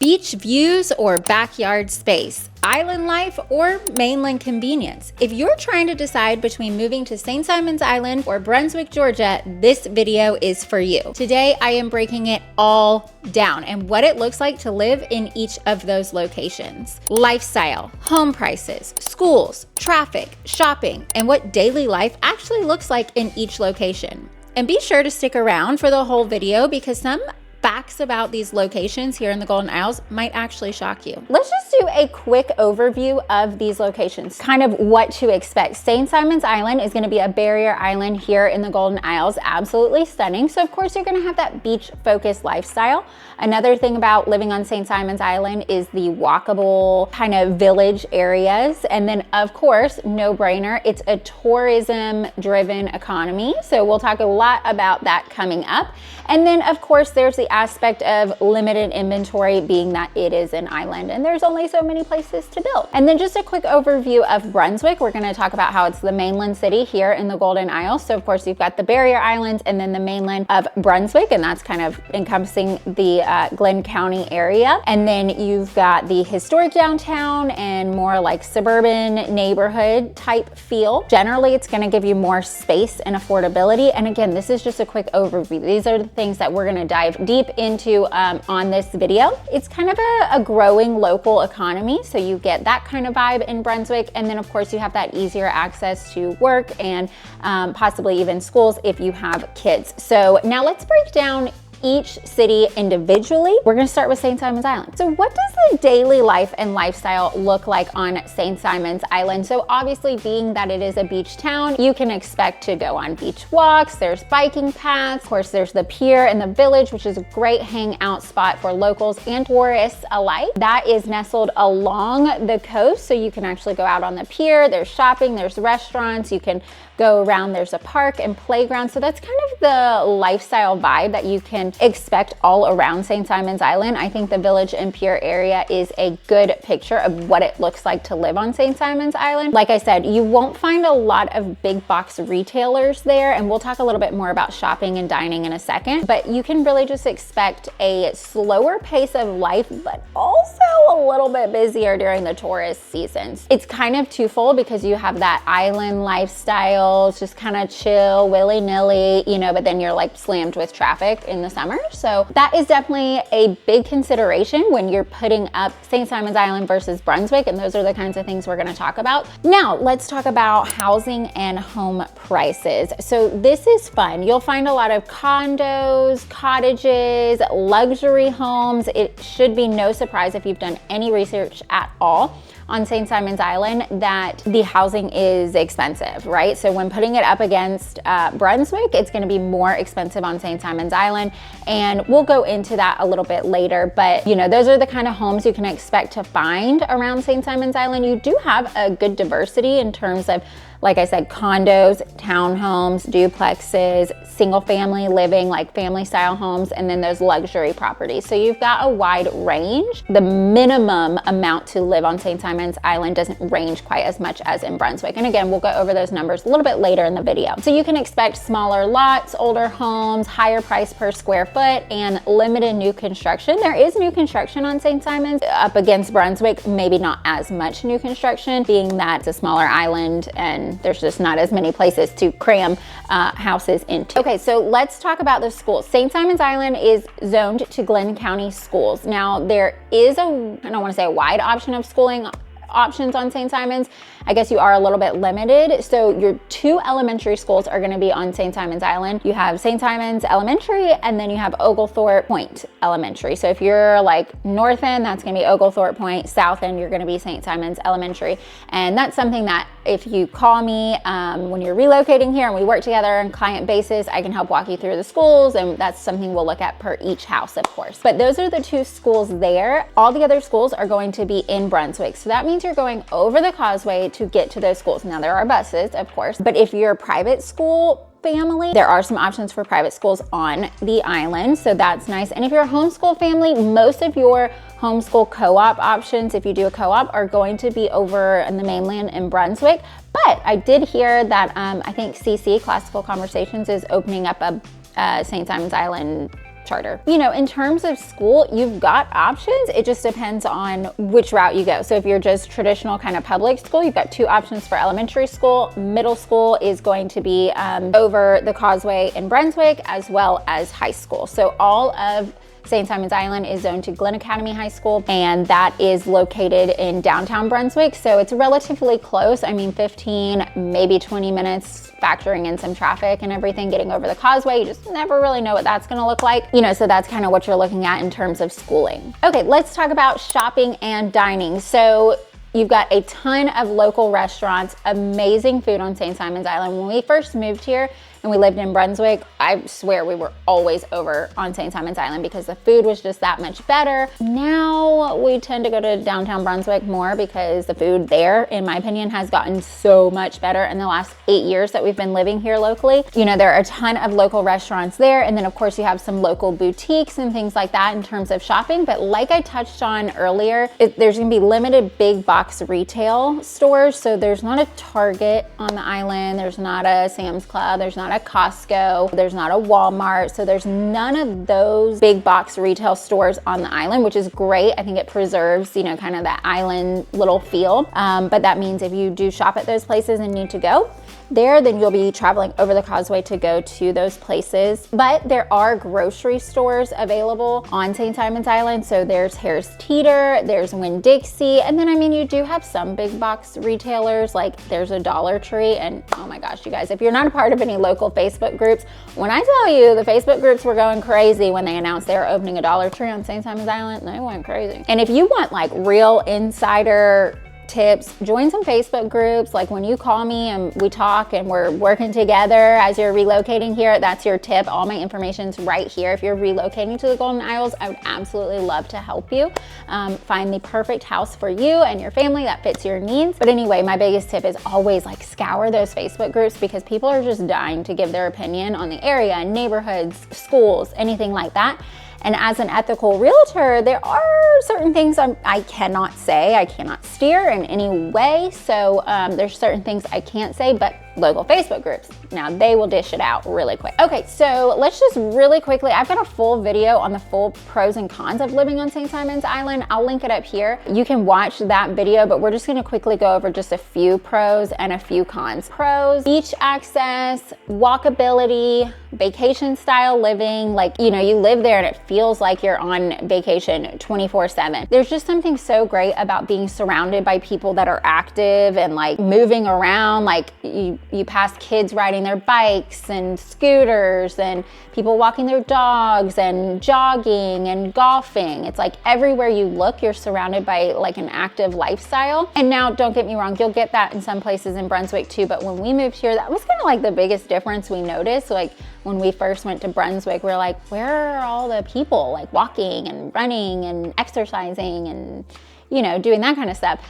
Beach views or backyard space, island life or mainland convenience. If you're trying to decide between moving to St. Simon's Island or Brunswick, Georgia, this video is for you. Today, I am breaking it all down and what it looks like to live in each of those locations. Lifestyle, home prices, schools, traffic, shopping, and what daily life actually looks like in each location. And be sure to stick around for the whole video because some facts about these locations here in the Golden Isles might actually shock you. Let's just do a quick overview of these locations, kind of what to expect. St. Simon's Island is going to be a barrier island here in the Golden Isles, absolutely stunning. So of course you're going to have that beach focused lifestyle. Another thing about living on St. Simon's Island is the walkable kind of village areas. And then of course, no brainer, it's a tourism driven economy. So we'll talk a lot about that coming up. And then of course, there's the aspect of limited inventory being that it is an island and there's only so many places to build. And then just a quick overview of Brunswick. We're going to talk about how it's the mainland city here in the Golden Isles. So of course you've got the barrier islands and then the mainland of Brunswick, and that's kind of encompassing the Glenn County area. And then you've got the historic downtown and more like suburban neighborhood type feel. Generally, it's going to give you more space and affordability. And again, this is just a quick overview. These are the things that we're going to dive deep into on this video. It's kind of a growing local economy, so you get that kind of vibe in Brunswick, and then of course you have that easier access to work and possibly even schools if you have kids. So now let's break down each city individually. We're going to start with St. Simon's Island. So what does the daily life and lifestyle look like on St. Simon's Island? So obviously, being that it is a beach town, you can expect to go on beach walks. There's biking paths. Of course, there's the pier and the village, which is a great hangout spot for locals and tourists alike. That is nestled along the coast, so you can actually go out on the pier. There's shopping, there's restaurants, you can go around, there's a park and playground. So that's kind of the lifestyle vibe that you can expect all around St. Simon's Island. I think the village and pier area is a good picture of what it looks like to live on St. Simon's Island. Like I said, you won't find a lot of big box retailers there, and we'll talk a little bit more about shopping and dining in a second, but you can really just expect a slower pace of life, but also a little bit busier during the tourist seasons. It's kind of twofold because you have that island lifestyle. It's just kind of chill, willy-nilly, you know, but then you're like slammed with traffic in the summer. So that is definitely a big consideration when you're putting up St. Simon's Island versus Brunswick. And those are the kinds of things we're going to talk about. Now, let's talk about housing and home prices. So this is fun. You'll find a lot of condos, cottages, luxury homes. It should be no surprise if you've done any research at all on St. Simon's Island that the housing is expensive, right? So when putting it up against Brunswick, it's gonna be more expensive on St. Simon's Island. And we'll go into that a little bit later, but you know, those are the kind of homes you can expect to find around St. Simon's Island. You do have a good diversity in terms of, like I said, condos, townhomes, duplexes, single family living, like family style homes, and then those luxury properties. So you've got a wide range. The minimum amount to live on St. Simon's Island doesn't range quite as much as in Brunswick. And again, we'll go over those numbers a little bit later in the video. So you can expect smaller lots, older homes, higher price per square foot, and limited new construction. There is new construction on St. Simon's up against Brunswick, maybe not as much new construction, being that it's a smaller island and there's just not as many places to cram houses into. Okay, so let's talk about the schools. St. Simon's Island is zoned to Glenn County schools. Now there is I don't want to say a wide option of schooling options on St. Simon's. I guess you are a little bit limited. So your two elementary schools are going to be on St. Simon's Island. You have St. Simon's Elementary, and then you have Oglethorpe Point Elementary. So if you're like north end, that's going to be Oglethorpe Point. South end, you're going to be St. Simon's Elementary. And that's something that if you call me when you're relocating here and we work together on client basis, I can help walk you through the schools, and that's something we'll look at per each house, of course. But those are the two schools there. All the other schools are going to be in Brunswick. So that means you're going over the causeway to get to those schools. Now there are buses, of course, but if you're a private school family, there are some options for private schools on the island, so that's nice. And if you're a homeschool family, most of your homeschool co-op options, if you do a co-op, are going to be over in the mainland in Brunswick. But I did hear that I think CC, Classical Conversations, is opening up a St. Simon's Island charter. You know, in terms of school, you've got options. It just depends on which route you go. So if you're just traditional kind of public school, you've got 2 options for elementary school. Middle school is going to be over the causeway in Brunswick, as well as high school. So all of St. Simon's Island is zoned to Glen Academy High School, and that is located in downtown Brunswick. So it's relatively close. I mean, 15, maybe 20 minutes, factoring in some traffic and everything, getting over the causeway. You just never really know what that's gonna look like. You know, so that's kind of what you're looking at in terms of schooling. Okay, let's talk about shopping and dining. So you've got a ton of local restaurants, amazing food on St. Simon's Island. When we first moved here and we lived in Brunswick, I swear we were always over on St. Simon's Island because the food was just that much better. Now we tend to go to downtown Brunswick more because the food there, in my opinion, has gotten so much better in the last 8 years that we've been living here locally. You know, there are a ton of local restaurants there. And then of course you have some local boutiques and things like that in terms of shopping. But like I touched on earlier, there's gonna be limited big box retail stores. So there's not a Target on the island. There's not a Sam's Club. There's not a Costco, there's not a Walmart, so there's none of those big box retail stores on the island, which is great. I think it preserves, you know, kind of that island little feel. But that means if you do shop at those places and need to go there, then you'll be traveling over the causeway to go to those places. But there are grocery stores available on St. Simon's Island. So there's Harris Teeter, there's Winn-Dixie, and then I mean, you do have some big box retailers, like there's a Dollar Tree. And oh my gosh, you guys, if you're not a part of any local Facebook groups, when I tell you the Facebook groups were going crazy when they announced they were opening a Dollar Tree on St. Simon's Island, they went crazy. And if you want like real insider tips, join some Facebook groups. Like when you call me and we talk and we're working together as you're relocating here, that's your tip. All my information's right here. If you're relocating to the Golden Isles, I would absolutely love to help you find the perfect house for you and your family that fits your needs. But anyway, my biggest tip is always like scour those Facebook groups because people are just dying to give their opinion on the area, neighborhoods, schools, anything like that. And as an ethical realtor, there are certain things I cannot say, I cannot steer in any way. So there's certain things I can't say, but local Facebook groups, now they will dish it out really quick. Okay, so let's just really quickly, I've got a full video on the full pros and cons of living on St. Simon's Island. I'll link it up here. You can watch that video, but we're just gonna quickly go over just a few pros and a few cons. Pros, beach access, walkability, vacation style living, like, you know, you live there and it feels like you're on vacation 24/7. There's just something so great about being surrounded by people that are active and like moving around. Like you pass kids riding their bikes and scooters and people walking their dogs and jogging and golfing. It's like everywhere you look, you're surrounded by like an active lifestyle. And now don't get me wrong, you'll get that in some places in Brunswick too. But when we moved here, that was kind of like the biggest difference we noticed. Like when we first went to Brunswick, we're like, where are all the people like walking and running and exercising and, you know, doing that kind of stuff.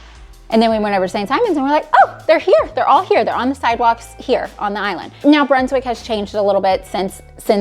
And then we went over to St. Simon's and we're like, oh, they're here. They're all here. They're on the sidewalks here on the island. Now, Brunswick has changed a little bit since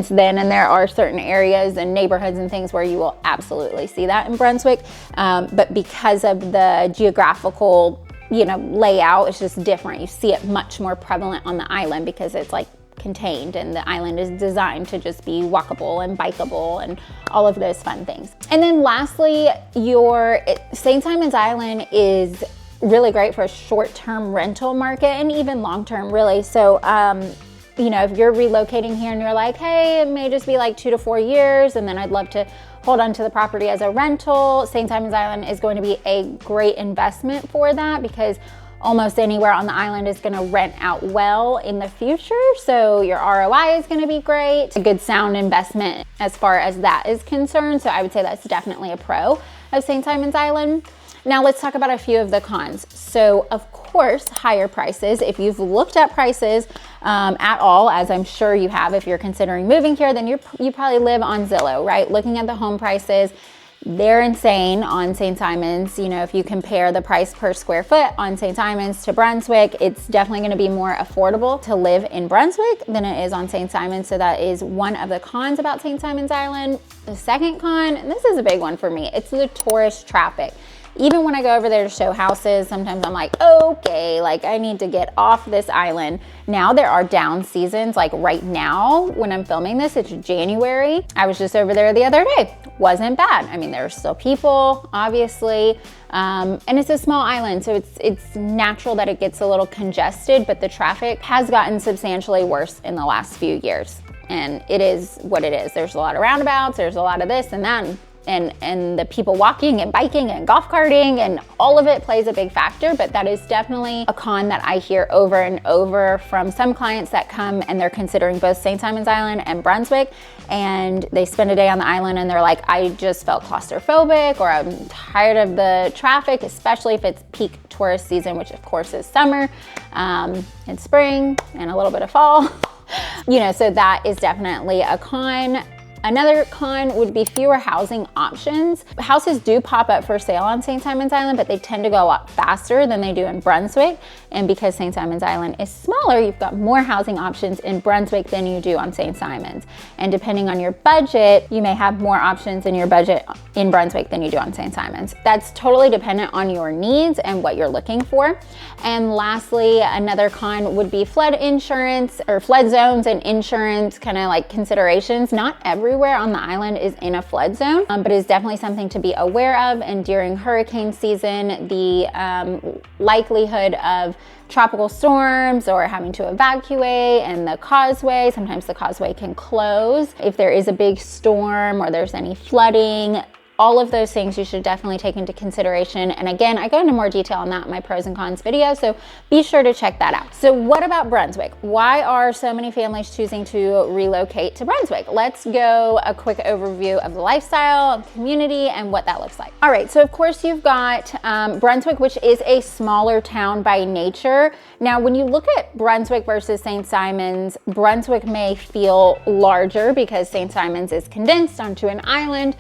then. And there are certain areas and neighborhoods and things where you will absolutely see that in Brunswick. But because of the geographical, you know, layout, it's just different. You see it much more prevalent on the island because it's like contained and the island is designed to just be walkable and bikeable and all of those fun things. And then lastly, St. Simon's Island is really great for a short-term rental market and even long-term really. So, you know, if you're relocating here and you're like, hey, it may just be like 2 to 4 years and then I'd love to hold on to the property as a rental, St. Simon's Island is going to be a great investment for that because almost anywhere on the island is going to rent out well in the future. So your ROI is going to be great. A good sound investment as far as that is concerned. So I would say that's definitely a pro of St. Simon's Island. Now let's talk about a few of the cons. So of course, higher prices. If you've looked at prices at all, as I'm sure you have, if you're considering moving here, then you probably live on Zillow, right? Looking at the home prices, they're insane on St. Simon's. You know, if you compare the price per square foot on St. Simon's to Brunswick, it's definitely going to be more affordable to live in Brunswick than it is on St. Simon's. So that is one of the cons about St. Simon's Island. The second con, and this is a big one for me, it's the tourist traffic. Even when I go over there to show houses, sometimes I'm like, okay, like I need to get off this island. Now there are down seasons, like right now when I'm filming this, it's January. I was just over there the other day. Wasn't bad. I mean, there are still people, obviously, and it's a small island, so it's natural that it gets a little congested, but the traffic has gotten substantially worse in the last few years. And it is what it is. There's a lot of roundabouts, there's a lot of this and that, and the people walking and biking and golf carting, and all of it plays a big factor. But that is definitely a con that I hear over and over from some clients that come and they're considering both St. Simon's Island and Brunswick, and they spend a day on the island and they're like, I just felt claustrophobic, or I'm tired of the traffic, especially if it's peak tourist season, which of course is summer and spring and a little bit of fall. You know, so that is definitely a con. Another con would be fewer housing options. Houses do pop up for sale on St. Simon's Island, but they tend to go a lot faster than they do in Brunswick. And because St. Simon's Island is smaller, you've got more housing options in Brunswick than you do on St. Simon's. And depending on your budget, you may have more options in your budget in Brunswick than you do on St. Simon's. That's totally dependent on your needs and what you're looking for. And lastly, another con would be flood insurance, or flood zones and insurance kind of like considerations. Not everywhere on the island is in a flood zone, but it's definitely something to be aware of. And during hurricane season, the likelihood of tropical storms or having to evacuate, and the causeway, sometimes the causeway can close if there is a big storm or there's any flooding. All of those things you should definitely take into consideration. And again, I go into more detail on that in my pros and cons video, so be sure to check that out. So what about Brunswick? Why are so many families choosing to relocate to Brunswick? Let's go a quick overview of the lifestyle, community, and what that looks like. All right, so of course you've got Brunswick, which is a smaller town by nature. Now, when you look at Brunswick versus St. Simon's, Brunswick may feel larger because St. Simon's is condensed onto an island,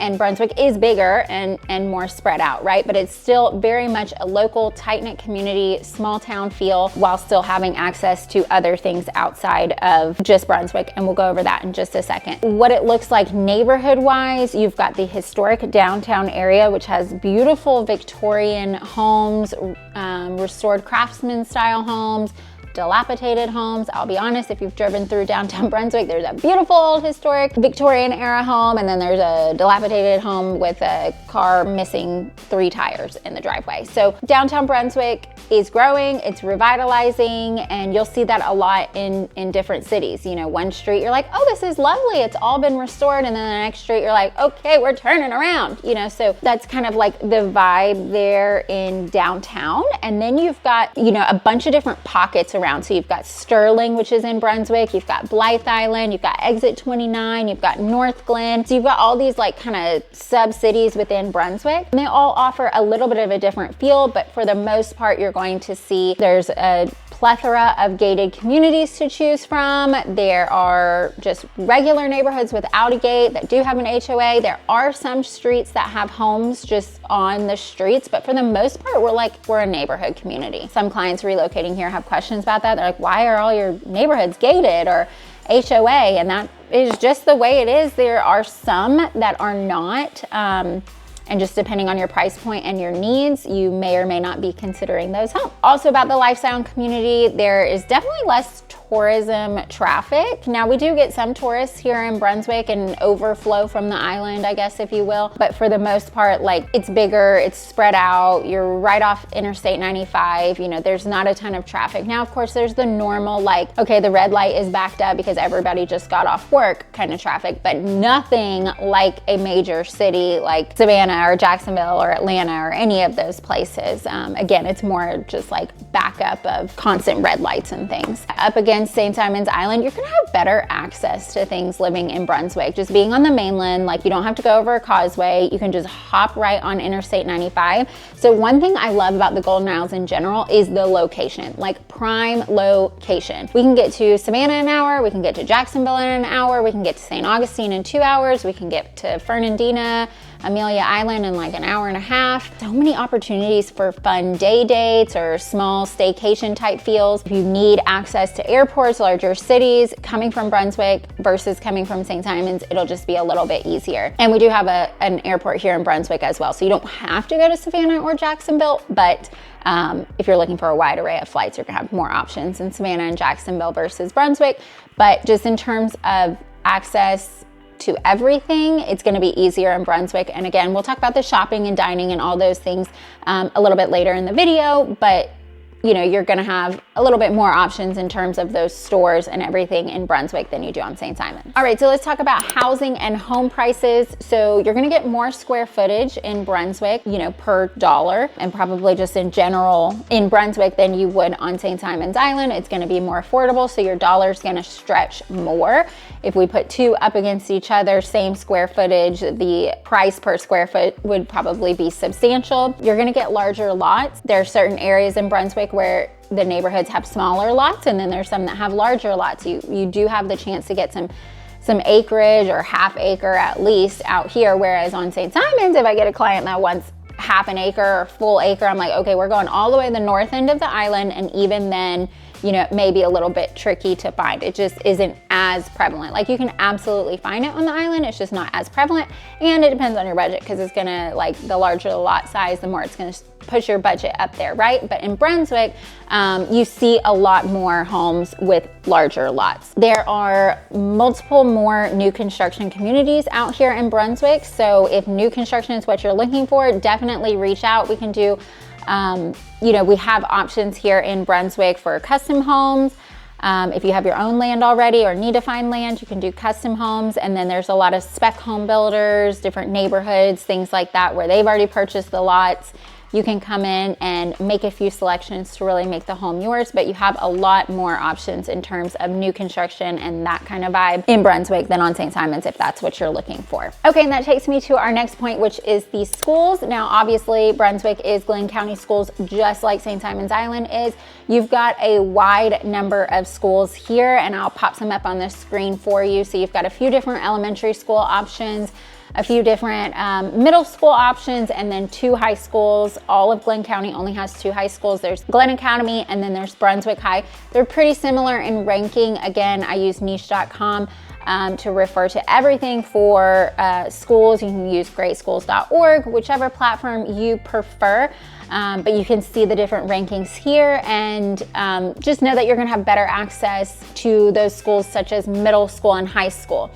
and Brunswick is bigger and more spread out, right? But it's still very much a local, tight-knit community, small town feel, while still having access to other things outside of just Brunswick, and we'll go over that in just a second. What it looks like neighborhood-wise, you've got the historic downtown area, which has beautiful Victorian homes, restored craftsman-style homes, dilapidated homes. I'll be honest, if you've driven through downtown Brunswick, there's a beautiful old historic Victorian era home, and then there's a dilapidated home with a car missing 3 tires in the driveway. So downtown Brunswick is growing, it's revitalizing, and you'll see that a lot in different cities. You know, one street you're like, oh, this is lovely, it's all been restored, and then the next street you're like, okay, we're turning around, you know. So that's kind of like the vibe there in downtown. And then you've got, you know, a bunch of different pockets around. So you've got Sterling, which is in Brunswick, you've got Blythe Island, you've got Exit 29, you've got North Glen. So you've got all these like kind of sub-cities within Brunswick, and they all offer a little bit of a different feel, but for the most part, you're going to see there's a plethora of gated communities to choose from. There are just regular neighborhoods without a gate that do have an HOA. There are some streets that have homes just on the streets, but for the most part, we're a neighborhood community. Some clients relocating here have questions about that. They're like, why are all your neighborhoods gated or HOA? And that is just the way it is. There are some that are not, and just depending on your price point and your needs, you may or may not be considering those homes. Also about the lifestyle community, there is definitely less tourism traffic. Now, we do get some tourists here in Brunswick and overflow from the island, I guess, if you will. But for the most part, like, it's bigger, it's spread out, you're right off Interstate 95, you know, there's not a ton of traffic. Now, of course, there's the normal, like, okay, the red light is backed up because everybody just got off work kind of traffic, but nothing like a major city like Savannah or Jacksonville or Atlanta or any of those places. Again, it's more just like backup of constant red lights and things. Up against St. Simon's Island, you're gonna have better access to things living in Brunswick. Just being on the mainland, like, you don't have to go over a causeway, you can just hop right on Interstate 95. So one thing I love about the Golden Isles in general is the location, like prime location. We can get to Savannah in an hour, we can get to Jacksonville in an hour, we can get to St. Augustine in 2 hours, we can get to Fernandina, Amelia Island in like an hour and a half. So many opportunities for fun day dates or small staycation type feels. If you need access to airports, larger cities, coming from Brunswick versus coming from St. Simons, it'll just be a little bit easier. And we do have an airport here in Brunswick as well. So you don't have to go to Savannah or Jacksonville, but if you're looking for a wide array of flights, you're gonna have more options in Savannah and Jacksonville versus Brunswick. But just in terms of access to everything, it's gonna be easier in Brunswick. And again, we'll talk about the shopping and dining and all those things a little bit later in the video, but you know, you're gonna have a little bit more options in terms of those stores and everything in Brunswick than you do on St. Simons. All right, so let's talk about housing and home prices. So you're gonna get more square footage in Brunswick, you know, per dollar, and probably just in general in Brunswick than you would on St. Simons Island. It's gonna be more affordable, so your dollar's gonna stretch more. If we put two up against each other, same square footage, the price per square foot would probably be substantial. You're gonna get larger lots. There are certain areas in Brunswick where the neighborhoods have smaller lots, and then there's some that have larger lots. You do have the chance to get some acreage or half acre at least out here, whereas on St. Simons, if I get a client that wants half an acre or full acre, I'm like, okay, we're going all the way to the north end of the island, and even then, you know, it may be a little bit tricky to find. It just isn't as prevalent. Like, you can absolutely find it on the island, it's just not as prevalent, and it depends on your budget, because it's gonna, like, the larger the lot size, the more it's gonna push your budget up there, right? But in Brunswick, you see a lot more homes with larger lots. There are multiple more new construction communities out here in Brunswick, so if new construction is what you're looking for, definitely reach out. We can do you know, we have options here in Brunswick for custom homes. If you have your own land already or need to find land, you can do custom homes. And then there's a lot of spec home builders, different neighborhoods, things like that, where they've already purchased the lots. You can come in and make a few selections to really make the home yours, but you have a lot more options in terms of new construction and that kind of vibe in Brunswick than on St. Simons, if that's what you're looking for. Okay, and that takes me to our next point, which is the schools. Now, obviously, Brunswick is Glenn County schools, just like St. Simons Island is. You've got a wide number of schools here, and I'll pop some up on the screen for you. So you've got a few different elementary school options, a few different middle school options, and then two high schools. All of Glenn County only has two high schools. There's Glenn Academy, and then there's Brunswick High. They're pretty similar in ranking. Again, I use niche.com to refer to everything for schools. You can use greatschools.org, whichever platform you prefer. But you can see the different rankings here, and just know that you're gonna have better access to those schools, such as middle school and high school.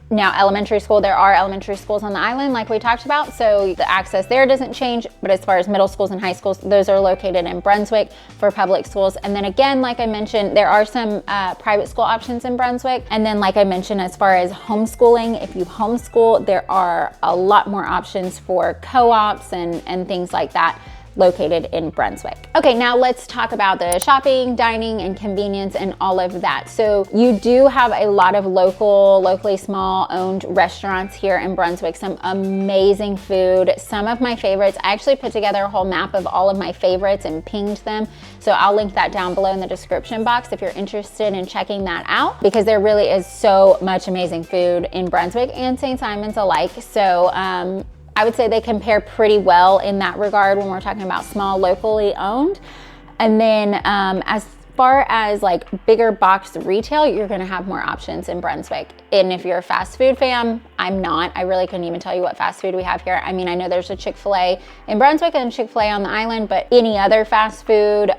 Now, elementary school, there are elementary schools on the island like we talked about, so the access there doesn't change, but as far as middle schools and high schools, those are located in Brunswick for public schools. And then again, like I mentioned, there are some private school options in Brunswick. And then like I mentioned, as far as homeschooling, if you homeschool, there are a lot more options for co-ops and things like that located in Brunswick. Okay, now let's talk about the shopping, dining, and convenience and all of that. So you do have a lot of locally small owned restaurants here in Brunswick, some amazing food, some of my favorites. I actually put together a whole map of all of my favorites and pinged them. So I'll link that down below in the description box if you're interested in checking that out, because there really is so much amazing food in Brunswick and St. Simons alike. So I would say they compare pretty well in that regard when we're talking about small, locally owned. And then as far as like bigger box retail, you're gonna have more options in Brunswick. And if you're a fast food fan, I'm not. I really couldn't even tell you what fast food we have here. I mean, I know there's a Chick-fil-A in Brunswick and Chick-fil-A on the island, but any other fast food,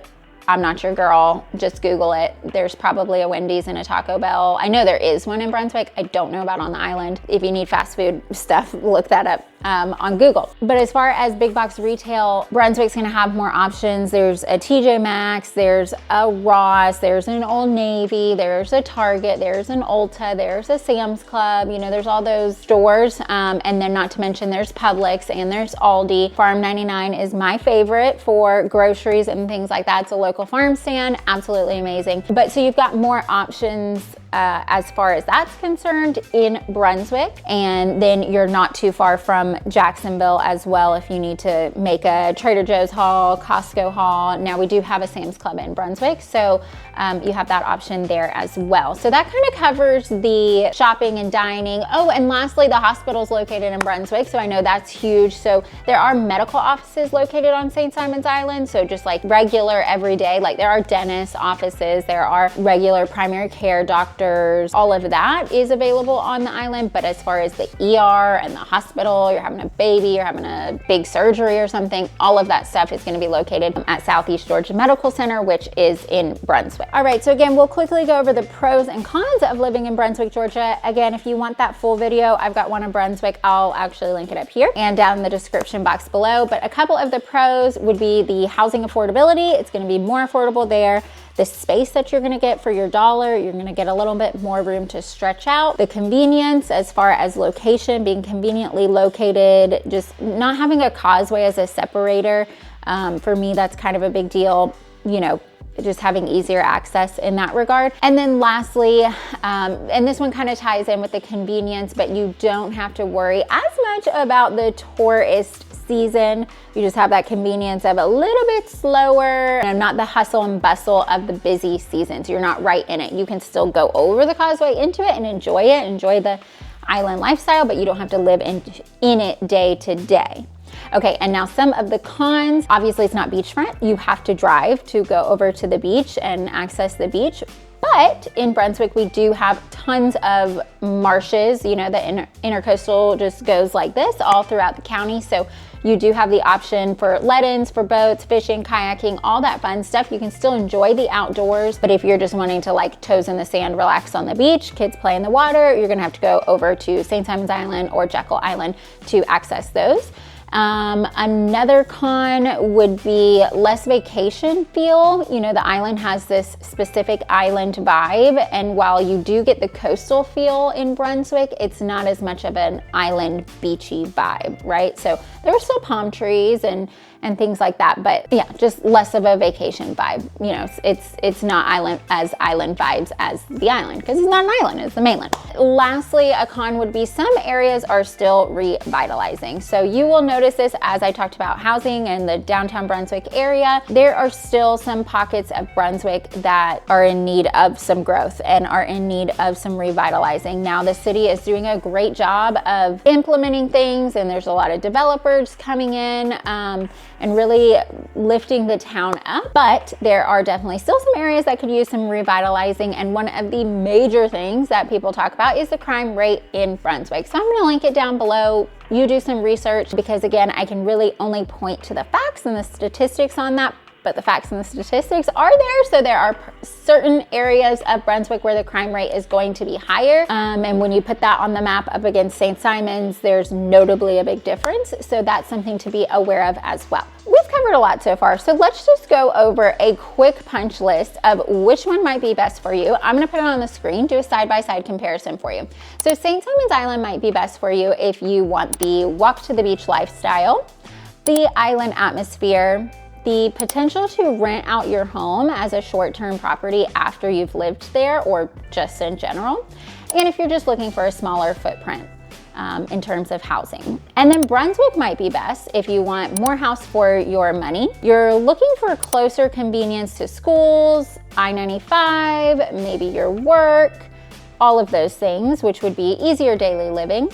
I'm not your girl. Just Google it. There's probably a Wendy's and a Taco Bell. I know there is one in Brunswick. I don't know about on the island. If you need fast food stuff, look that up on Google. But as far as big box retail, Brunswick's gonna have more options. There's a TJ Maxx, there's a Ross, there's an Old Navy, there's a Target, there's an Ulta, there's a Sam's Club. You know, there's all those stores. And then not to mention there's Publix and there's Aldi. Farm 99 is my favorite for groceries and things like that. It's a local farm stand, absolutely amazing. But so you've got more options as far as that's concerned in Brunswick. And then you're not too far from Jacksonville as well if you need to make a Trader Joe's haul, Costco haul. Now we do have a Sam's Club in Brunswick, so you have that option there as well. So that kind of covers the shopping and dining. Oh, and lastly, the hospital's located in Brunswick, so I know that's huge. So there are medical offices located on St. Simon's Island, so just like regular everyday, like there are dentist offices, there are regular primary care doctors, all of that is available on the island. But as far as the ER and the hospital, you're having a baby, you're having a big surgery or something, all of that stuff is going to be located at Southeast Georgia Medical Center, which is in Brunswick. All right, so again, we'll quickly go over the pros and cons of living in Brunswick, Georgia. Again, if you want that full video, I've got one in Brunswick. I'll actually link it up here and down in the description box below. But a couple of the pros would be the housing affordability. It's going to be more affordable there. The space that you're gonna get for your dollar, you're gonna get a little bit more room to stretch out. The convenience as far as location, being conveniently located, just not having a causeway as a separator. For me, that's kind of a big deal, you know, just having easier access in that regard. And then lastly, and this one kind of ties in with the convenience, but you don't have to worry as much about the tourist season. You just have that convenience of a little bit slower and not the hustle and bustle of the busy seasons. You're not right in it. You can still go over the causeway into it and enjoy it, enjoy the island lifestyle, but you don't have to live in it day to day. Okay, and now some of the cons. Obviously, it's not beachfront. You have to drive to go over to the beach and access the beach. But in Brunswick, we do have tons of marshes. You know, the intercoastal just goes like this all throughout the county. So you do have the option for let-ins, for boats, fishing, kayaking, all that fun stuff. You can still enjoy the outdoors, but if you're just wanting to like toes in the sand, relax on the beach, kids play in the water, you're gonna have to go over to St. Simon's Island or Jekyll Island to access those. Another con would be less vacation feel. You know, the island has this specific island vibe, and while you do get the coastal feel in Brunswick, it's not as much of an island beachy vibe, right? So there are still palm trees and things like that, but yeah, just less of a vacation vibe. You know, it's not island vibes as the island, because it's not an island, it's the mainland. Lastly, a con would be some areas are still revitalizing. So you will notice this as I talked about housing and the downtown Brunswick area. There are still some pockets of Brunswick that are in need of some growth and are in need of some revitalizing. Now the city is doing a great job of implementing things, and there's a lot of developers coming in and really lifting the town up. But there are definitely still some areas that could use some revitalizing, and one of the major things that people talk about is the crime rate in Brunswick. So I'm gonna link it down below. You do some research, because again, I can really only point to the facts and the statistics on that, but the facts and the statistics are there. So there are certain areas of Brunswick where the crime rate is going to be higher. And when you put that on the map up against St. Simon's, there's notably a big difference. So that's something to be aware of as well. We've covered a lot so far, so let's just go over a quick punch list of which one might be best for you. I'm gonna put it on the screen, do a side-by-side comparison for you. So St. Simon's Island might be best for you if you want the walk to the beach lifestyle, the island atmosphere, the potential to rent out your home as a short-term property after you've lived there, or just in general, and if you're just looking for a smaller footprint in terms of housing. And then Brunswick might be best if you want more house for your money. You're looking for closer convenience to schools, I-95, maybe your work, all of those things, which would be easier daily living.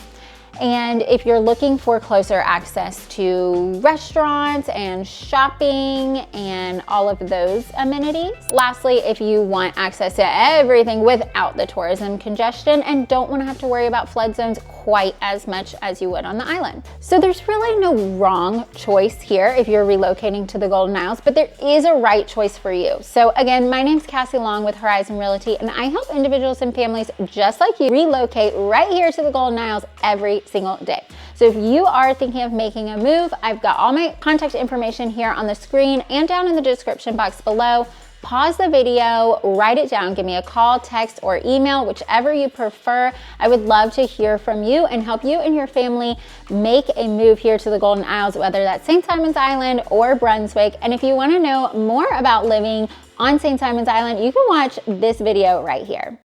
And if you're looking for closer access to restaurants and shopping and all of those amenities. Lastly, if you want access to everything without the tourism congestion and don't want to have to worry about flood zones quite as much as you would on the island. So there's really no wrong choice here if you're relocating to the Golden Isles, but there is a right choice for you. So again, my name's Cassie Long with Horizon Realty, and I help individuals and families just like you relocate right here to the Golden Isles every single day. So if you are thinking of making a move, I've got all my contact information here on the screen and down in the description box below. Pause the video, write it down, give me a call, text, or email, whichever you prefer. I would love to hear from you and help you and your family make a move here to the Golden Isles, whether that's St. Simon's Island or Brunswick. And if you want to know more about living on St. Simon's Island, you can watch this video right here.